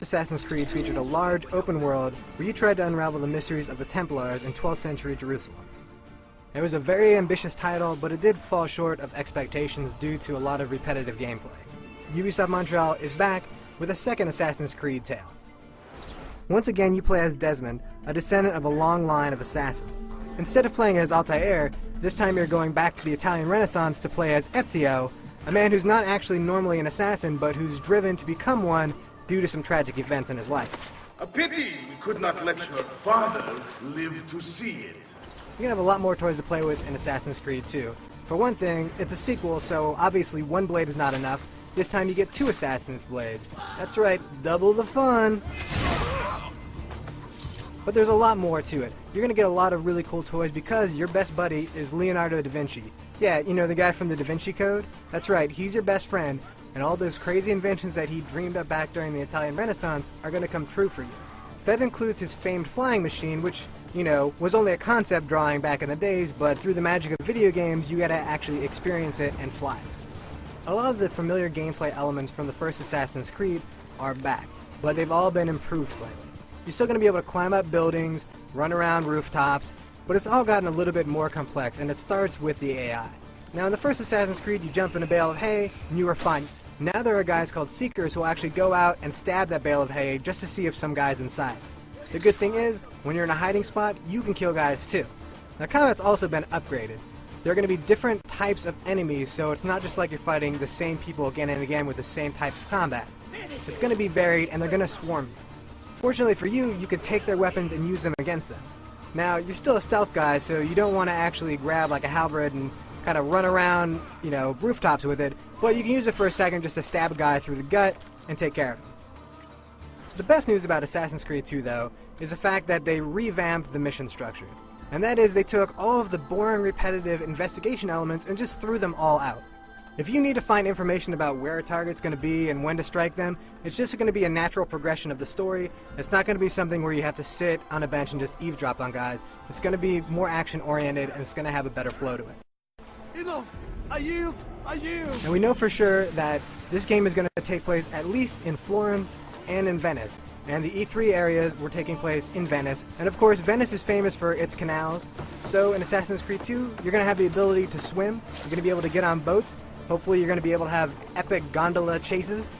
Assassin's Creed featured a large, open world where you tried to unravel the mysteries of the Templars in 12th century Jerusalem. It was a very ambitious title, but it did fall short of expectations due to a lot of repetitive gameplay. Ubisoft Montreal is back with a second Assassin's Creed tale. Once again, you play as Desmond, a descendant of a long line of assassins. Instead of playing as Altair, this time you're going back to the Italian Renaissance to play as Ezio, a man who's not actually normally an assassin, but who's driven to become one due to some tragic events in his life. A pity we could not let your father live to see it. You're gonna have a lot more toys to play with in Assassin's Creed 2. For one thing, it's a sequel, so obviously one blade is not enough. This time you get 2 Assassin's blades. That's right, double the fun! But there's a lot more to it. You're gonna get a lot of really cool toys because your best buddy is Leonardo da Vinci. Yeah, you know, the guy from the Da Vinci Code? That's right, he's your best friend, and all those crazy inventions that he dreamed up back during the Italian Renaissance are gonna come true for you. That includes his famed flying machine, which, you know, was only a concept drawing back in the days, but through the magic of video games, you gotta actually experience it and fly it. A lot of the familiar gameplay elements from the first Assassin's Creed are back, but they've all been improved slightly. You're still going to be able to climb up buildings, run around rooftops, but it's all gotten a little bit more complex, and it starts with the AI. Now in the first Assassin's Creed, you jump in a bale of hay, and you were fine. Now there are guys called Seekers who will actually go out and stab that bale of hay just to see if some guy's inside. The good thing is, when you're in a hiding spot, you can kill guys too. Now combat's also been upgraded. There are going to be different types of enemies, so it's not just like you're fighting the same people again and again with the same type of combat. It's going to be varied, and they're going to swarm you. Fortunately for you, you can take their weapons and use them against them. Now, you're still a stealth guy, so you don't want to actually grab like a halberd and kind of run around, you know, rooftops with it, but you can use it for a second just to stab a guy through the gut and take care of him. The best news about Assassin's Creed 2, though, is the fact that they revamped the mission structure. And that is, they took all of the boring, repetitive investigation elements and just threw them all out. If you need to find information about where a target's going to be and when to strike them, it's just going to be a natural progression of the story. It's not going to be something where you have to sit on a bench and just eavesdrop on guys. It's going to be more action-oriented, and it's going to have a better flow to it. Enough! I yield! I yield! And we know for sure that this game is going to take place at least in Florence and in Venice. And the E3 areas were taking place in Venice. And of course, Venice is famous for its canals. So in Assassin's Creed 2, you're going to have the ability to swim. You're going to be able to get on boats. Hopefully you're going to be able to have epic gondola chases.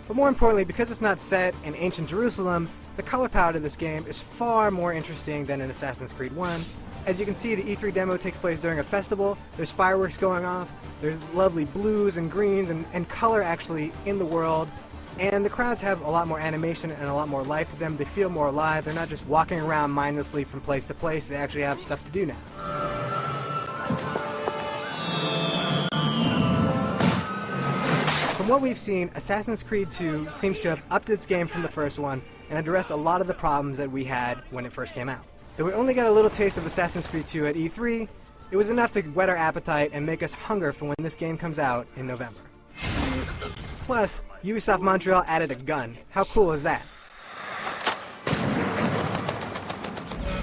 But more importantly, because it's not set in ancient Jerusalem, the color palette of this game is far more interesting than in Assassin's Creed 1. As you can see, the E3 demo takes place during a festival. There's fireworks going off. There's lovely blues and greens and color actually in the world. And the crowds have a lot more animation and a lot more life to them. They feel more alive. They're not just walking around mindlessly from place to place. They actually have stuff to do now. From what we've seen, Assassin's Creed 2 seems to have upped its game from the first one and addressed a lot of the problems that we had when it first came out. Though we only got a little taste of Assassin's Creed 2 at E3, it was enough to whet our appetite and make us hunger for when this game comes out in November. Plus, Ubisoft Montreal added a gun. How cool is that?